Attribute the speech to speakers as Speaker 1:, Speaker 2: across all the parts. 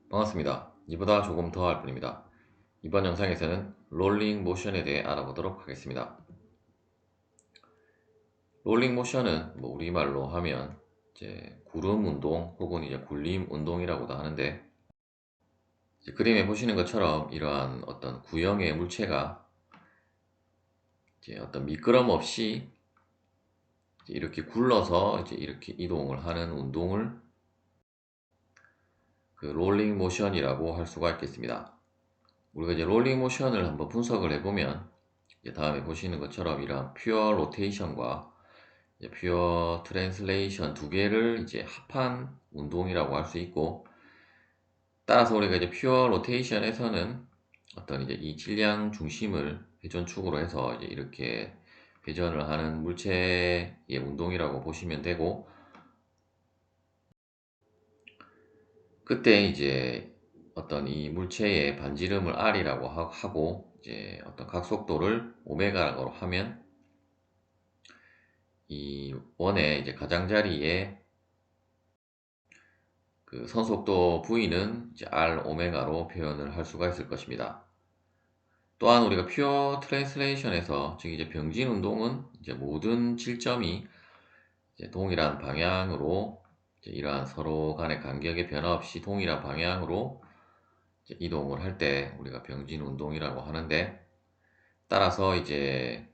Speaker 1: 반갑습니다. 이보다 조금 더 할 뿐입니다. 이번 영상에서는 롤링 모션에 대해 알아보도록 하겠습니다. 롤링 모션은 우리말로 하면 이제 구름 운동 혹은 이제 굴림 운동이라고도 하는데, 이제 그림에 보시는 것처럼 이러한 어떤 구형의 물체가 이제 어떤 미끄럼 없이 이제 이렇게 굴러서 이제 이렇게 이동을 하는 운동을 그 롤링 모션이라고 할 수가 있겠습니다. 우리가 이제 롤링 모션을 한번 분석을 해보면, 이제 다음에 보시는 것처럼 이러한 퓨어 로테이션과 퓨어 트랜슬레이션 두 개를 이제 합한 운동이라고 할 수 있고, 따라서 우리가 이제 퓨어 로테이션에서는 어떤 이제 이 질량 중심을 회전축으로 해서 이제 이렇게 회전을 하는 물체의 운동이라고 보시면 되고, 그때 이제 어떤 이 물체의 반지름을 R이라고 하고, 이제 어떤 각속도를 오메가라고 하면, 이 원의 이제 가장자리에 그 선속도 V는 이제 R 오메가로 표현을 할 수가 있을 것입니다. 또한 우리가 퓨어 트랜슬레이션에서, 즉 이제 병진 운동은 이제 모든 질점이 이제 동일한 방향으로, 이제 이러한 서로 간의 간격의 변화 없이 동일한 방향으로 이제 이동을 할 때 우리가 병진 운동이라고 하는데, 따라서 이제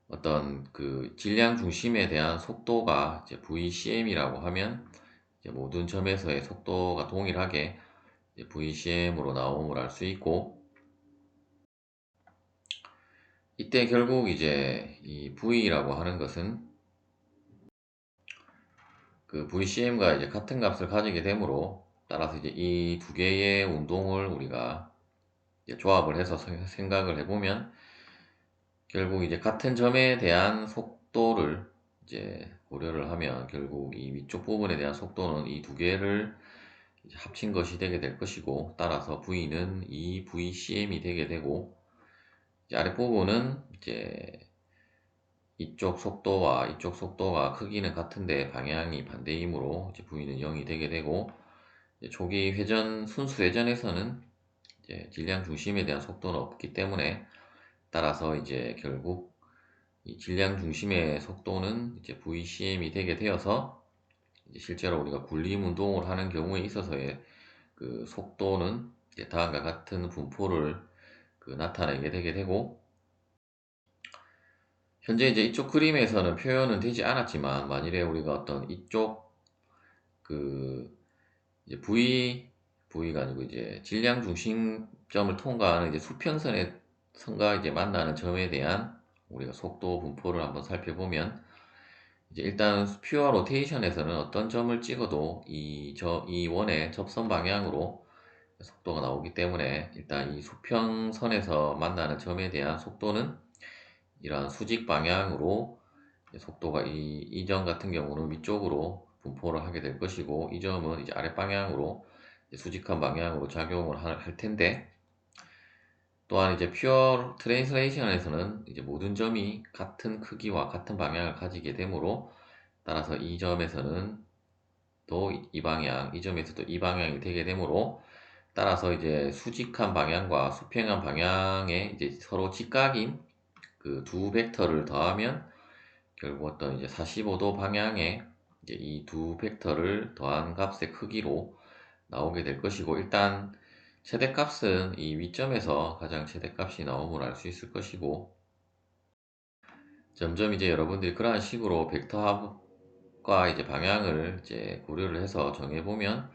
Speaker 1: 어떤 그 질량 중심에 대한 속도가 이제 VCM이라고 하면, 이제 모든 점에서의 속도가 동일하게 VCM으로 나옴을 알 수 있고, 이때 결국 이제 이 V라고 하는 것은 그 VCM과 이제 같은 값을 가지게 되므로, 따라서 이제 이 두 개의 운동을 우리가 이제 조합을 해서 생각을 해보면, 결국 이제 같은 점에 대한 속도를 이제 고려를 하면, 결국 이 위쪽 부분에 대한 속도는 이 두 개를 이제 합친 것이 되게 될 것이고, 따라서 V는 이 VCM이 되게 되고, 이제 아랫부분은 이제 이쪽 속도와 이쪽 속도가 크기는 같은데 방향이 반대이므로 이제 V는 0이 되게 되고, 이제 초기 회전, 순수 회전에서는 이제 질량 중심에 대한 속도는 없기 때문에, 따라서 이제 결국 이 질량 중심의 속도는 이제 VCM이 되게 되어서, 이제 실제로 우리가 굴림 운동을 하는 경우에 있어서의 그 속도는 이제 다음과 같은 분포를 그 나타내게 되게 되고, 현재 이제 이쪽 그림에서는 표현은 되지 않았지만, 만일에 우리가 어떤 이쪽 그 이제 V가 아니고 이제 질량 중심점을 통과하는 이제 수평선의 선과 이제 만나는 점에 대한 우리가 속도 분포를 한번 살펴보면, 이제 일단 퓨어 로테이션에서는 어떤 점을 찍어도 이 원의 접선 방향으로 속도가 나오기 때문에, 일단 이 수평선에서 만나는 점에 대한 속도는 이러한 수직 방향으로 속도가 이 점 같은 경우는 위쪽으로 분포를 하게 될 것이고, 이 점은 이제 아랫 방향으로 수직한 방향으로 작용을 할 텐데, 또한 이제 퓨어 트랜슬레이션에서는 이제 모든 점이 같은 크기와 같은 방향을 가지게 되므로, 따라서 이 점에서는 또 이 방향, 이 점에서도 이 방향이 되게 되므로, 따라서 이제 수직한 방향과 수평한 방향에 이제 서로 직각인 그 두 벡터를 더하면, 결국 어떤 이제 45도 방향에 이제 이 두 벡터를 더한 값의 크기로 나오게 될 것이고, 일단 최대값은 이 위점에서 가장 최대값이 나옴을 알 수 있을 것이고, 점점 이제 여러분들이 그러한 식으로 벡터합과 이제 방향을 이제 고려를 해서 정해보면,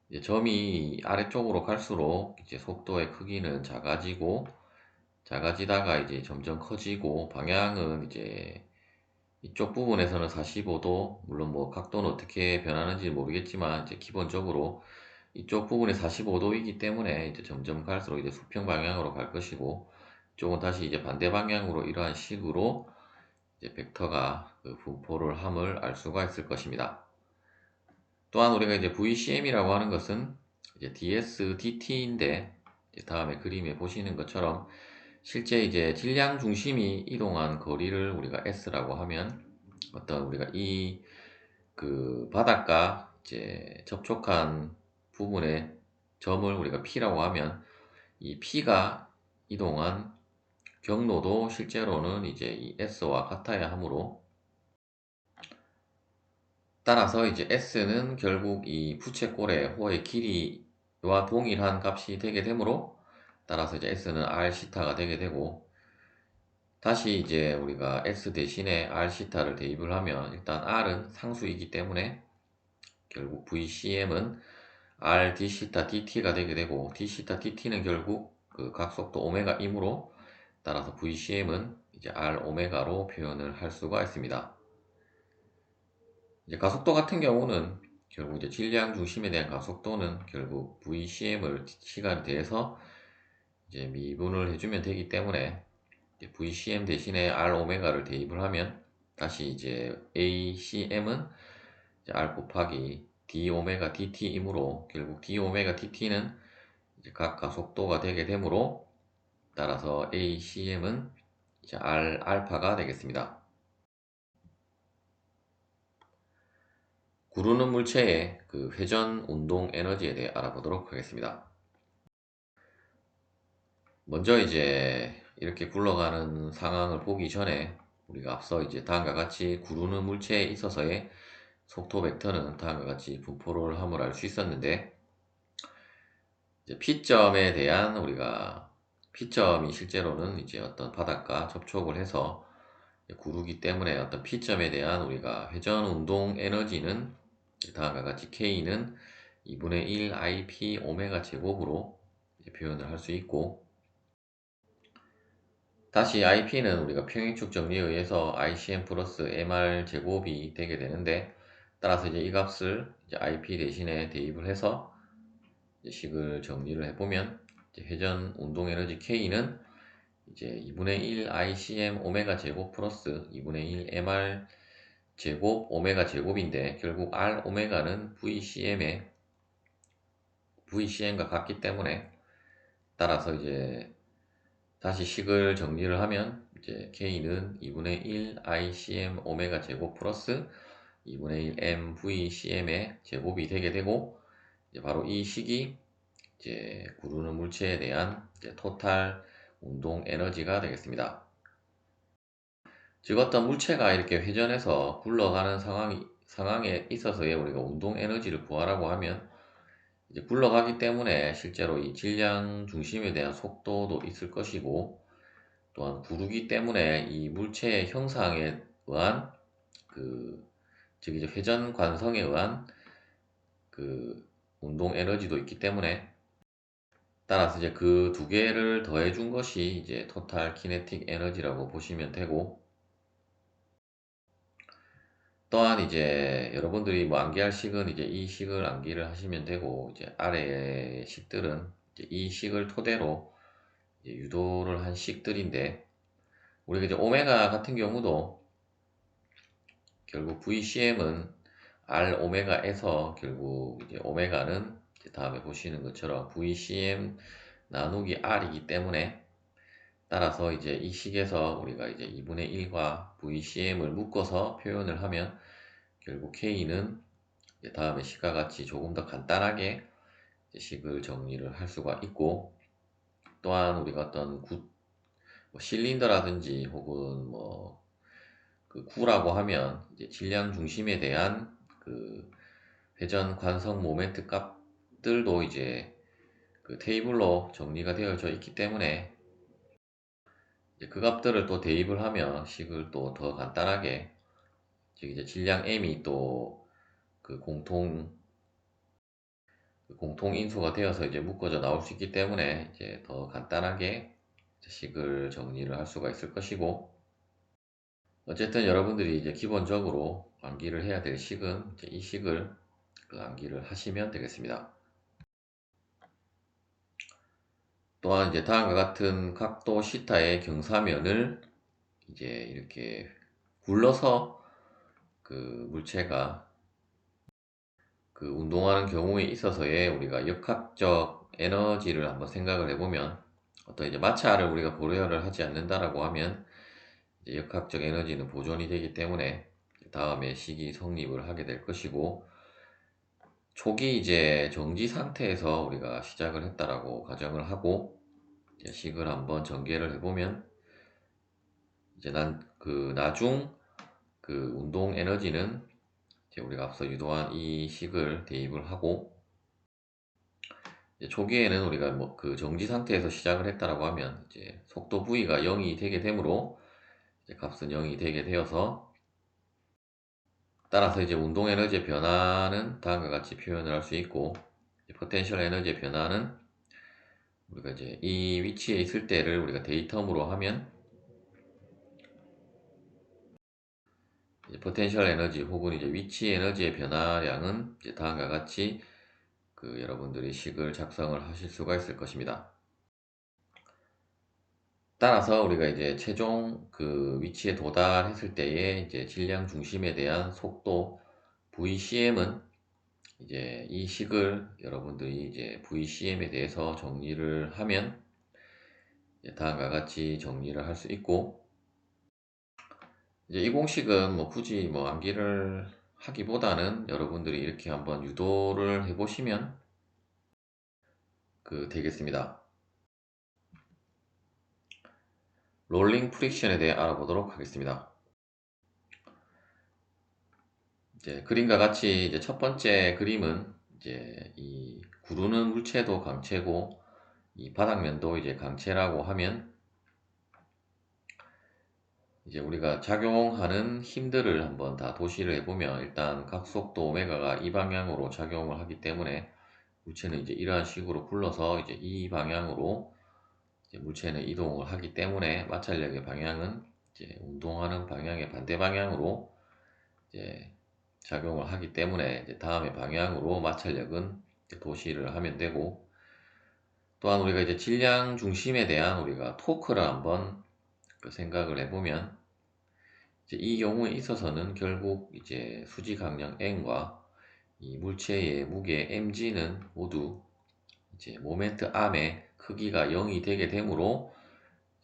Speaker 1: 이제 점이 아래쪽으로 갈수록 이제 속도의 크기는 작아지다가 이제 점점 커지고, 방향은 이제 이쪽 부분에서는 45도, 물론 뭐 각도는 어떻게 변하는지 모르겠지만, 이제 기본적으로 이쪽 부분이 45도이기 때문에 이제 점점 갈수록 이제 수평 방향으로 갈 것이고, 이쪽은 다시 이제 반대 방향으로 이러한 식으로 이제 벡터가 그 분포를 함을 알 수가 있을 것입니다. 또한 우리가 이제 VCM이라고 하는 것은 이제 ds dt인데, 다음에 그림에 보시는 것처럼 실제 이제 질량 중심이 이동한 거리를 우리가 S라고 하면, 어떤 우리가 이 그 바닷가 이제 접촉한 부분의 점을 우리가 P라고 하면 이 P가 이동한 경로도 실제로는 이제 이 S와 같아야 하므로 따라서 이제 S는 결국 이 부채꼴의 호의 길이와 동일한 값이 되게 되므로 따라서 이제 S는 Rθ가 되게 되고 다시 이제 우리가 S 대신에 Rθ를 대입을 하면 일단 R은 상수이기 때문에 결국 VCM은 R dθ dt가 되게 되고 dθ dt는 결국 그 각속도 오메가이므로 따라서 VCM은 이제 R 오메가로 표현을 할 수가 있습니다. 이제 가속도 같은 경우는 결국 이제 질량 중심에 대한 가속도는 결국 VCM을 시간에 대해서 이제 미분을 해주면 되기 때문에 VCM 대신에 R 오메가를 대입을 하면 다시 이제 ACM은 이제 R 곱하기 D 오메가 DT이므로 결국 D 오메가 DT는 이제 각 가속도가 되게 되므로 따라서 ACM은 이제 R 알파가 되겠습니다. 구르는 물체의 그 회전 운동 에너지에 대해 알아보도록 하겠습니다. 먼저 이제 이렇게 굴러가는 상황을 보기 전에 우리가 앞서 이제 다음과 같이 구르는 물체에 있어서의 속도 벡터는 다음과 같이 분포를 함을 알 수 있었는데 이제 P점에 대한 우리가 P점이 실제로는 이제 어떤 바닥과 접촉을 해서 구르기 때문에 어떤 P점에 대한 우리가 회전 운동 에너지는 다음과 같이 K는 2분의 1 IP 오메가 제곱으로 표현을 할 수 있고 다시 IP는 우리가 평행축 정리에 의해서 ICM 플러스 MR 제곱이 되게 되는데 따라서 이제 이 값을 이제 IP 대신에 대입을 해서 이제 식을 정리를 해보면 이제 회전 운동 에너지 K는 이제 2분의 1 ICM 오메가 제곱 플러스 2분의 1 MR 제곱 오메가 제곱인데 결국 R 오메가는 VCM과 같기 때문에 따라서 이제 다시 식을 정리를 하면 이제 K는 2분의 1 ICM 오메가 제곱 플러스 2분의 1 MVCM의 제곱이 되게 되고 이제 바로 이 식이 이제 구르는 물체에 대한 이제 토탈 운동 에너지가 되겠습니다. 즉 어떤 물체가 이렇게 회전해서 굴러가는 상황에 있어서의 우리가 운동 에너지를 구하라고 하면 이제 굴러가기 때문에 실제로 이 질량 중심에 대한 속도도 있을 것이고 또한 구르기 때문에 이 물체의 형상에 의한 즉 이제 회전 관성에 의한 그 운동 에너지도 있기 때문에 따라서 이제 그 두 개를 더해 준 것이 이제 토탈 키네틱 에너지라고 보시면 되고 또한 이제 여러분들이 뭐 암기할 식은 이제 이 식을 암기를 하시면 되고 이제 아래의 식들은 이제 이 식을 토대로 이제 유도를 한 식들인데 우리가 이제 오메가 같은 경우도 결국 VCM은 R 오메가에서 결국 이제 오메가는 이제 다음에 보시는 것처럼 VCM 나누기 R이기 때문에 따라서 이제 이 식에서 우리가 이제 2분의 1과 VCM을 묶어서 표현을 하면 결국 K는 다음에 식과 같이 조금 더 간단하게 식을 정리를 할 수가 있고 또한 우리가 어떤 뭐 실린더라든지 혹은 뭐 그 구라고 하면 이제 질량 중심에 대한 그 회전 관성 모멘트 값들도 이제 그 테이블로 정리가 되어져 있기 때문에 이제 그 값들을 또 대입을 하면 식을 또 더 간단하게 즉 이제 질량 m이 또 그 공통 인수가 되어서 이제 묶어져 나올 수 있기 때문에 이제 더 간단하게 식을 정리를 할 수가 있을 것이고 어쨌든 여러분들이 이제 기본적으로 암기를 해야 될 식은 이제 이 식을 암기를 하시면 되겠습니다. 또한 이제 다음과 같은 각도 시타의 경사면을 이제 이렇게 굴러서 그 물체가 그 운동하는 경우에 있어서의 우리가 역학적 에너지를 한번 생각을 해보면 어떤 이제 마찰을 우리가 고려를 하지 않는다라고 하면 이제 역학적 에너지는 보존이 되기 때문에 다음에 식이 성립을 하게 될 것이고 초기 이제 정지 상태에서 우리가 시작을 했다라고 가정을 하고 이제 식을 한번 전개를 해보면 이제 나중 그 운동 에너지는 이제 우리가 앞서 유도한 이 식을 대입을 하고 이제 초기에는 우리가 뭐 그 정지 상태에서 시작을 했다라고 하면 이제 속도 V가 0이 되게 되므로 이제 값은 0이 되게 되어서 따라서 이제 운동 에너지의 변화는 다음과 같이 표현을 할 수 있고 포텐셜 에너지의 변화는 우리가 이제 이 위치에 있을 때를 우리가 데이텀으로 하면 이제 포텐셜 에너지 혹은 이제 위치 에너지의 변화량은 이제 다음과 같이 그 여러분들이 식을 작성을 하실 수가 있을 것입니다. 따라서 우리가 이제 최종 그 위치에 도달했을 때의 이제 질량 중심에 대한 속도 VCM은 이제 이 식을 여러분들이 이제 VCM에 대해서 정리를 하면 다음과 같이 정리를 할 수 있고 이제 이 공식은 뭐 굳이 뭐 암기를 하기보다는 여러분들이 이렇게 한번 유도를 해보시면 그 되겠습니다. 롤링 프릭션에 대해 알아보도록 하겠습니다. 이제 그림과 같이 이제 첫 번째 그림은 이제 이 구르는 물체도 강체고 이 바닥면도 이제 강체라고 하면 이제 우리가 작용하는 힘들을 한번 다 도시를 해보면 일단 각속도 오메가가 이 방향으로 작용을 하기 때문에 물체는 이제 이러한 식으로 굴러서 이제 이 방향으로 이제 물체는 이동을 하기 때문에 마찰력의 방향은 이제 운동하는 방향의 반대 방향으로 이제 작용을 하기 때문에 이제 다음의 방향으로 마찰력은 이제 도시를 하면 되고 또한 우리가 이제 질량 중심에 대한 우리가 토크를 한번 그 생각을 해보면 이제 이 경우에 있어서는 결국 이제 수지 강량 N과 이 물체의 무게 mg는 모두 이제 모멘트 암의 크기가 0이 되게 되므로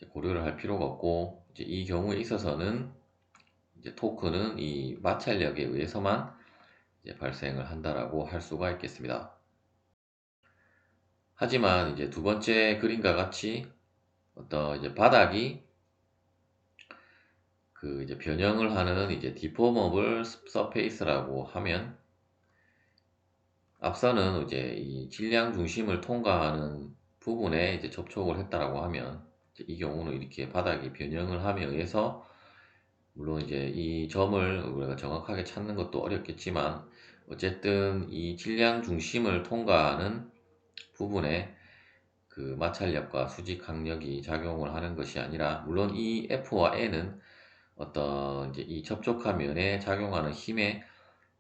Speaker 1: 고려를 할 필요가 없고 이제 이 경우에 있어서는 이제 토크는 이 마찰력에 의해서만 이제 발생을 한다라고 할 수가 있겠습니다. 하지만 이제 두 번째 그림과 같이 어떤 이제 바닥이 그 이제 변형을 하는 이제 디포머블 서페이스라고 하면 앞서는 이제 이 질량 중심을 통과하는 부분에 이제 접촉을 했다라고 하면 이제 이 경우는 이렇게 바닥이 변형을 함에 의해서 물론 이제 이 점을 우리가 정확하게 찾는 것도 어렵겠지만 어쨌든 이 질량 중심을 통과하는 부분에 그 마찰력과 수직 강력이 작용을 하는 것이 아니라 물론 이 F와 N은 어떤 이제 이 접촉한 면에 작용하는 힘의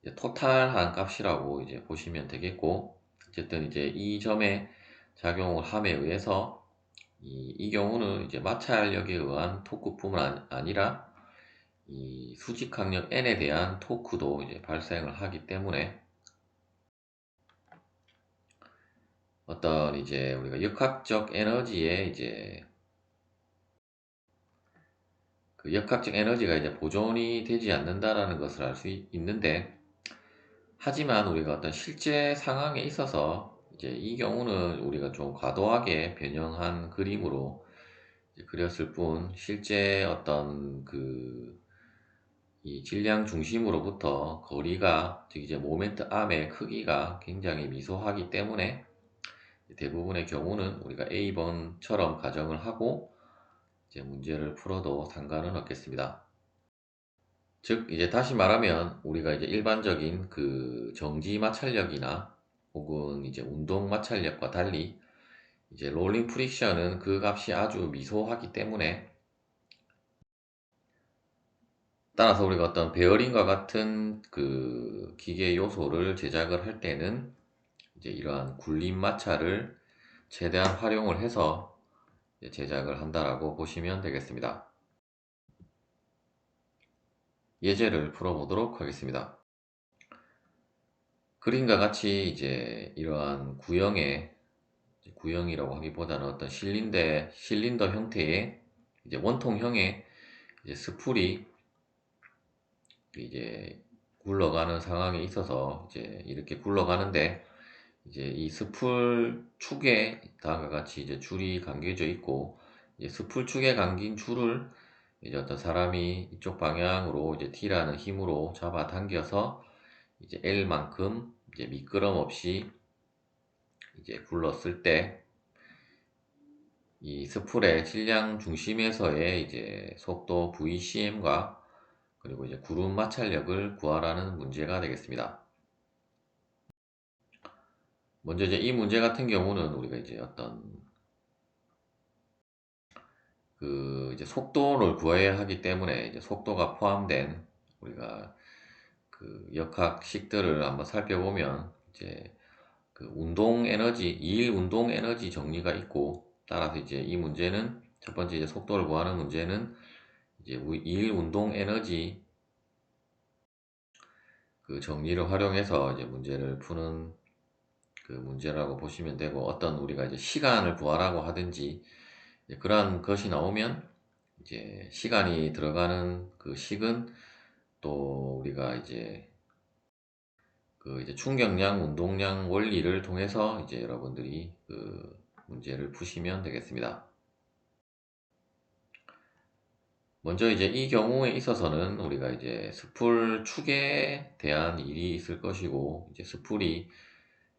Speaker 1: 이제 토탈한 값이라고 이제 보시면 되겠고 어쨌든 이제 이 점에 작용을 함에 의해서 이 경우는 이제 마찰력에 의한 토크뿐만 아니라 이 수직 강력 N에 대한 토크도 이제 발생을 하기 때문에 어떤 이제 우리가 역학적 에너지에 이제 그 역학적 에너지가 이제 보존이 되지 않는다라는 것을 알 수 있는데 하지만 우리가 어떤 실제 상황에 있어서 이제 이 경우는 우리가 좀 과도하게 변형한 그림으로 이제 그렸을 뿐 실제 어떤 그 이 질량 중심으로부터 거리가 즉 이제 모멘트 암의 크기가 굉장히 미소하기 때문에 대부분의 경우는 우리가 A번처럼 가정을 하고 이제 문제를 풀어도 상관은 없겠습니다. 즉 이제 다시 말하면 우리가 이제 일반적인 그 정지 마찰력이나 혹은 이제 운동 마찰력과 달리 이제 롤링 프릭션은 그 값이 아주 미소하기 때문에 따라서 우리가 어떤 베어링과 같은 그 기계 요소를 제작을 할 때는 이제 이러한 굴림 마찰을 최대한 활용을 해서 제작을 한다라고 보시면 되겠습니다. 예제를 풀어보도록 하겠습니다. 그림과 같이 이제 이러한 구형이라고 하기보다는 어떤 실린더 형태의 이제 원통형의 이제 스풀이 이제 굴러가는 상황에 있어서 이제 이렇게 굴러가는데, 이제 이 스풀 축에 다음과 같이 이제 줄이 감겨져 있고, 이제 스풀 축에 감긴 줄을 이제 어떤 사람이 이쪽 방향으로 이제 T라는 힘으로 잡아 당겨서 이제 L만큼 이제 미끄럼 없이 이제 굴렀을 때, 이 스풀의 질량 중심에서의 이제 속도 VCM과 그리고 이제 구름 마찰력을 구하라는 문제가 되겠습니다. 먼저 이제 이 문제 같은 경우는 우리가 이제 어떤 그 이제 속도를 구해야 하기 때문에 이제 속도가 포함된 우리가 그 역학식들을 한번 살펴보면, 이제 그 운동 에너지, 2일 운동 에너지 정리가 있고, 따라서 이제 이 문제는 첫 번째 이제 속도를 구하는 문제는 이제 2일 운동 에너지 그 정리를 활용해서 이제 문제를 푸는 그 문제라고 보시면 되고, 어떤 우리가 이제 시간을 구하라고 하든지 이제 그러한 것이 나오면 이제 시간이 들어가는 그 식은 또 우리가 이제 그 이제 충격량, 운동량 원리를 통해서 이제 여러분들이 그 문제를 푸시면 되겠습니다. 먼저 이제 이 경우에 있어서는 우리가 이제 스풀 축에 대한 일이 있을 것이고, 이제 스풀이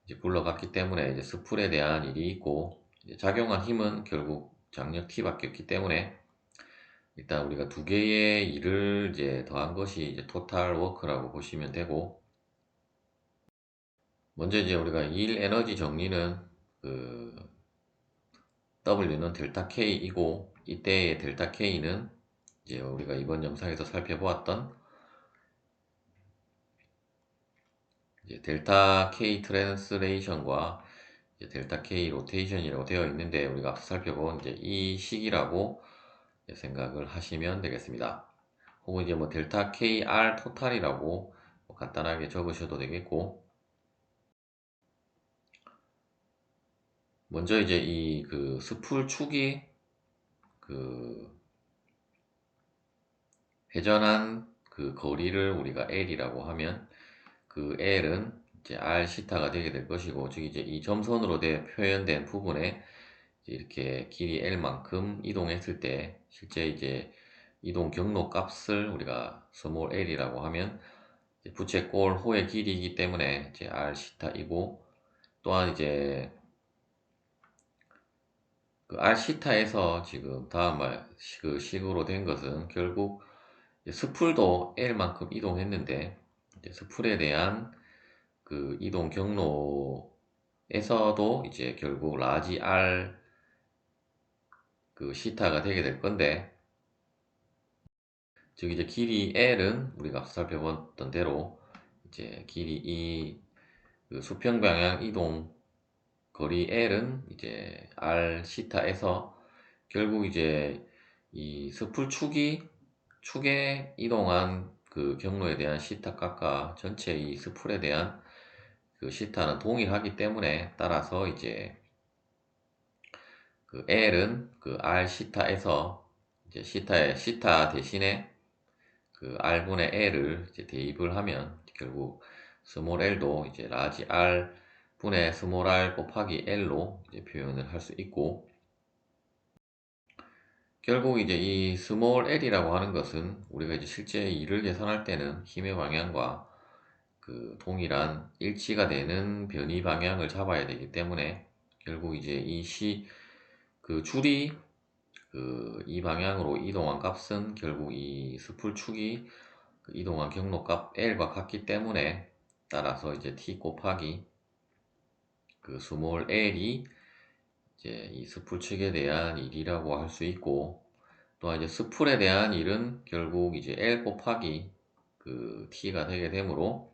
Speaker 1: 이제 굴러갔기 때문에 이제 스풀에 대한 일이 있고, 이제 작용한 힘은 결국 장력 T밖에 없기 때문에 일단 우리가 두 개의 일을 이제 더한 것이 이제 토탈 워크라고 보시면 되고, 먼저 이제 우리가 일 에너지 정리는 그 W는 델타 K이고, 이때의 델타 K는 이제 우리가 이번 영상에서 살펴보았던 이제 델타 K 트랜스레이션과 이제 델타 K 로테이션이라고 되어 있는데, 우리가 앞서 살펴본 이제 이 식이라고 생각을 하시면 되겠습니다. 혹은 이제 뭐 델타 KR 토탈이라고 뭐 간단하게 적으셔도 되겠고, 먼저 이제 이 그 스풀 축이 그 회전한 그 거리를 우리가 L이라고 하면, 그 L은 이제 R 시타가 되게 될 것이고, 즉 이제 이 점선으로 표현된 부분에 이제 이렇게 길이 L만큼 이동했을 때 실제 이제 이동 경로 값을 우리가 스몰 l이라고 하면 부채꼴 호의 길이이기 때문에 이제 R 시타이고, 또한 이제 그 R 시타에서 지금 다음 그 식으로 된 것은 결국 스풀도 L만큼 이동했는데, 이제 스풀에 대한 그 이동 경로에서도 이제 결국 라지 R 그 시타가 되게 될 건데, 즉 이제 길이 L은 우리가 앞서 살펴봤던 대로 이제 길이 그 수평 방향 이동 거리 L은 이제 R 시타에서 결국 이제 이 스풀 축에 이동한 그 경로에 대한 시타 값과 전체 이 스풀에 대한 그 시타는 동일하기 때문에, 따라서 이제 그 L은 그 R 시타에서 이제 시타 대신에 그 R분의 L을 이제 대입을 하면 결국 스몰 l도 이제 라지 R 분의 스몰 r 곱하기 L로 이제 표현을 할 수 있고, 결국 이제 이 스몰 l이라고 하는 것은 우리가 이제 실제 일을 계산할 때는 힘의 방향과 그 동일한 일치가 되는 변이 방향을 잡아야 되기 때문에, 결국 이제 그 줄이 그 이 방향으로 이동한 값은 결국 이 스풀축이 그 이동한 경로값 L과 같기 때문에, 따라서 이제 T 곱하기 그 스몰 l이 이제 이 스풀축에 대한 일이라고 할 수 있고, 또한 이제 스풀에 대한 일은 결국 이제 L 곱하기 그 T가 되게 되므로,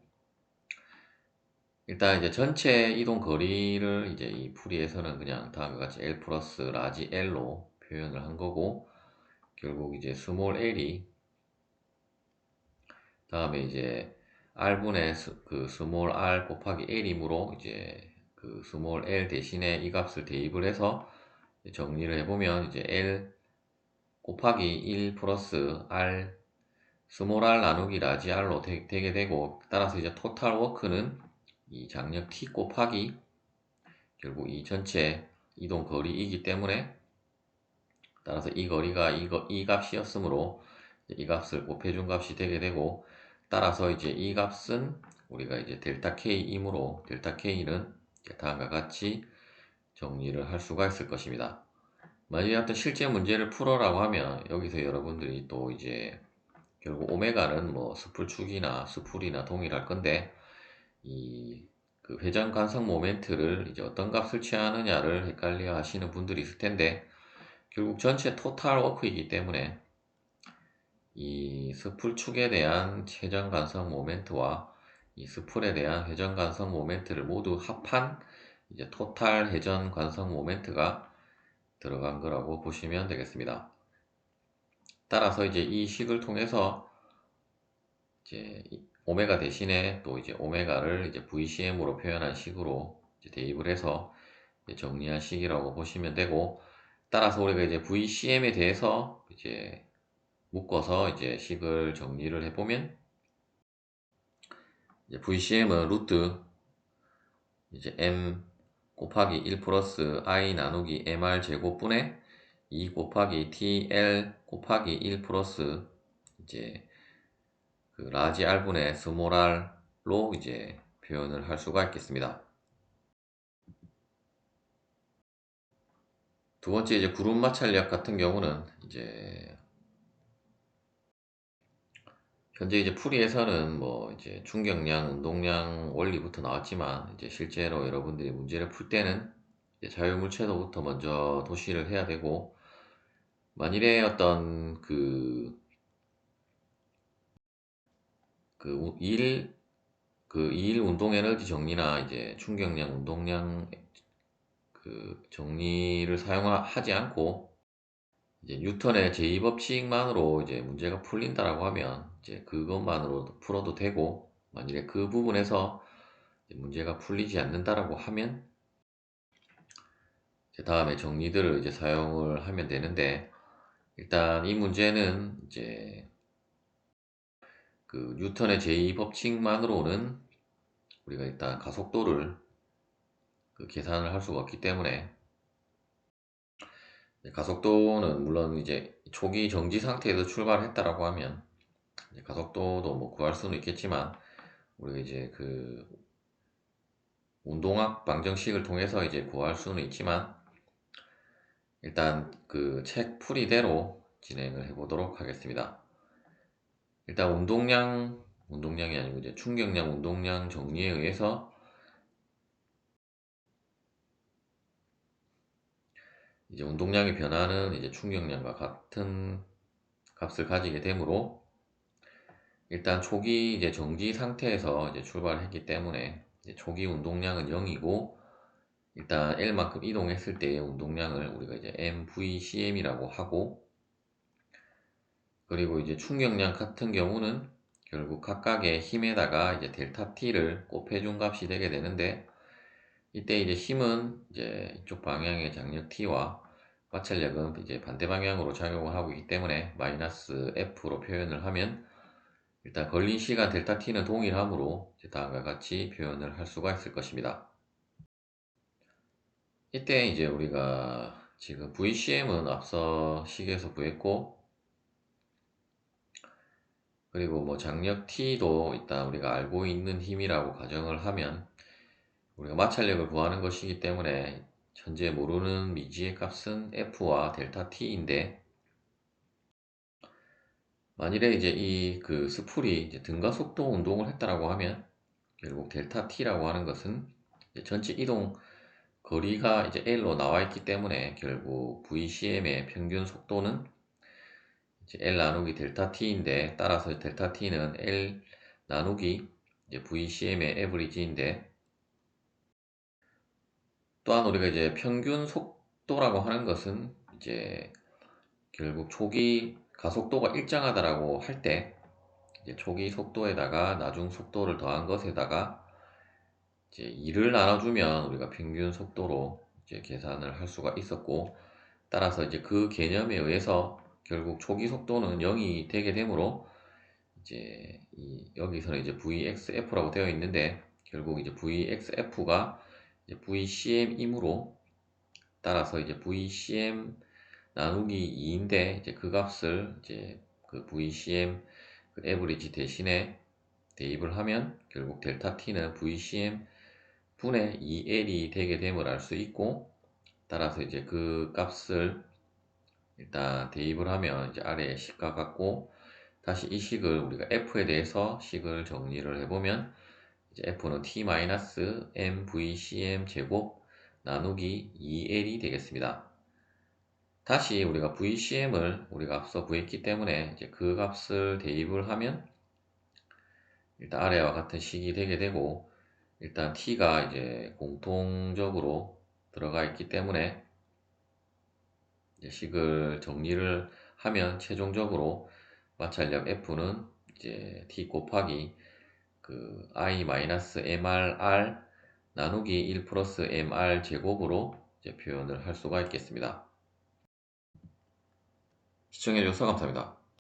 Speaker 1: 일단 이제 전체 이동 거리를 이제 이 풀이에서는 그냥 다음과 같이 L 플러스 라지 L로 표현을 한 거고, 결국 이제 스몰 l이 다음에 이제 R분의 그 스몰 r 곱하기 L이므로 이제 그 스몰 l 대신에 이 값을 대입을 해서 정리를 해보면 이제 L 곱하기 1 플러스 R 스몰 R 나누기 라지 R로 되게 되고, 따라서 이제 토탈 워크는 이 장력 T 곱하기 결국 이 전체 이동 거리이기 때문에, 따라서 이 거리가 이 값이었으므로 이 값을 곱해준 값이 되게 되고, 따라서 이제 이 값은 우리가 이제 델타 K이므로 델타 K는 다음과 같이 정리를 할 수가 있을 것입니다. 만약에 어떤 실제 문제를 풀어라고 하면 여기서 여러분들이 또 이제 결국 오메가는 뭐 스풀축이나 스풀이나 동일할 건데, 이 그 회전 관성 모멘트를 이제 어떤 값을 취하느냐를 헷갈려 하시는 분들이 있을 텐데, 결국 전체 토탈 워크이기 때문에 이 스풀축에 대한 회전 관성 모멘트와 이 스풀에 대한 회전 관성 모멘트를 모두 합한 이제 토탈 회전 관성 모멘트가 들어간 거라고 보시면 되겠습니다. 따라서 이제 이 식을 통해서 이제 오메가 대신에 또 이제 오메가를 이제 VCM으로 표현한 식으로 이제 대입을 해서 이제 정리한 식이라고 보시면 되고, 따라서 우리가 이제 VCM에 대해서 이제 묶어서 이제 식을 정리를 해보면, 이제 VCM은 루트 이제 M 곱하기 1 플러스 I 나누기 MR 제곱분의 2 곱하기 TL 곱하기 1 플러스 이제 그 라지 R분의 스몰 R로 이제 표현을 할 수가 있겠습니다. 두 번째 이제 그룹 마찰력 같은 경우는 이제 현재 이제 풀이에서는 뭐 이제 충격량, 운동량 원리부터 나왔지만, 이제 실제로 여러분들이 문제를 풀 때는 이제 자유물체도부터 먼저 도시를 해야 되고, 만일에 어떤 그 일 운동 에너지 정리나 이제 충격량, 운동량 그 정리를 사용하지 않고 이제 뉴턴의 제2법칙만으로 이제 문제가 풀린다라고 하면 이제 그것만으로 풀어도 되고, 만일에 그 부분에서 문제가 풀리지 않는다라고 하면 이제 다음에 정리들을 이제 사용을 하면 되는데, 일단 이 문제는 이제 그 뉴턴의 제2법칙만으로는 우리가 일단 가속도를 그 계산을 할 수가 없기 때문에, 가속도는 물론 이제 초기 정지 상태에서 출발했다라고 하면 이제 가속도도 뭐 구할 수는 있겠지만, 우리가 이제 그 운동학 방정식을 통해서 이제 구할 수는 있지만, 일단 그 책 풀이대로 진행을 해 보도록 하겠습니다. 일단 운동량이 아니고 이제 충격량, 운동량 정리에 의해서 이제 운동량의 변화는 이제 충격량과 같은 값을 가지게 되므로, 일단 초기 이제 정지 상태에서 이제 출발했기 때문에 이제 초기 운동량은 0이고, 일단 L만큼 이동했을 때의 운동량을 우리가 이제 MVCM이라고 하고, 그리고 이제 충격량 같은 경우는 결국 각각의 힘에다가 이제 델타 T를 곱해준 값이 되게 되는데, 이때 이제 힘은 이제 이쪽 방향의 장력 T와 마찰력은 이제 반대 방향으로 작용을 하고 있기 때문에 마이너스 F로 표현을 하면, 일단 걸린 시간 델타 T는 동일하므로 이제 다음과 같이 표현을 할 수가 있을 것입니다. 이때 이제 우리가 지금 VCM은 앞서 식에서 구했고, 그리고 뭐 장력 T도 일단 우리가 알고 있는 힘이라고 가정을 하면, 우리가 마찰력을 구하는 것이기 때문에 현재 모르는 미지의 값은 F와 델타 T인데, 만일에 이제 이 그 스풀이 이제 등가 속도 운동을 했다라고 하면 결국 델타 T라고 하는 것은 이제 전체 이동 거리가 이제 L로 나와 있기 때문에 결국 VCM의 평균 속도는 이제 L 나누기 델타 T인데, 따라서 델타 T는 L 나누기 이제 VCM의 에버리지인데, 또한 우리가 이제 평균 속도라고 하는 것은 이제 결국 초기 가속도가 일정하다라고 할 때 이제 초기 속도에다가 나중 속도를 더한 것에다가 이제 2를 나눠주면 우리가 평균 속도로 이제 계산을 할 수가 있었고, 따라서 이제 그 개념에 의해서 결국 초기 속도는 0이 되게 되므로 이제 여기서는 이제 VXF라고 되어 있는데 결국 이제 VXF가 이제 VCM이므로 따라서 이제 VCM 나누기 2인데 이제 그 값을 이제 그 VCM 그 에버리지 대신에 대입을 하면 결국 델타 T는 VCM 분의 2L이 되게 됨을 알 수 있고, 따라서 이제 그 값을 일단 대입을 하면 이제 아래에 식과 같고, 다시 이 식을 우리가 F에 대해서 식을 정리를 해보면 이제 F는 T-MVCM 제곱 나누기 2L이 되겠습니다. 다시 우리가 VCM을 우리가 앞서 구했기 때문에 이제 그 값을 대입을 하면 일단 아래와 같은 식이 되게 되고, 일단 t가 이제 공통적으로 들어가 있기 때문에 이제 식을 정리를 하면 최종적으로 마찰력 F는 이제 t 곱하기 그 i-mrr 나누기 1 플러스 mr 제곱으로 이제 표현을 할 수가 있겠습니다. 시청해주셔서 감사합니다.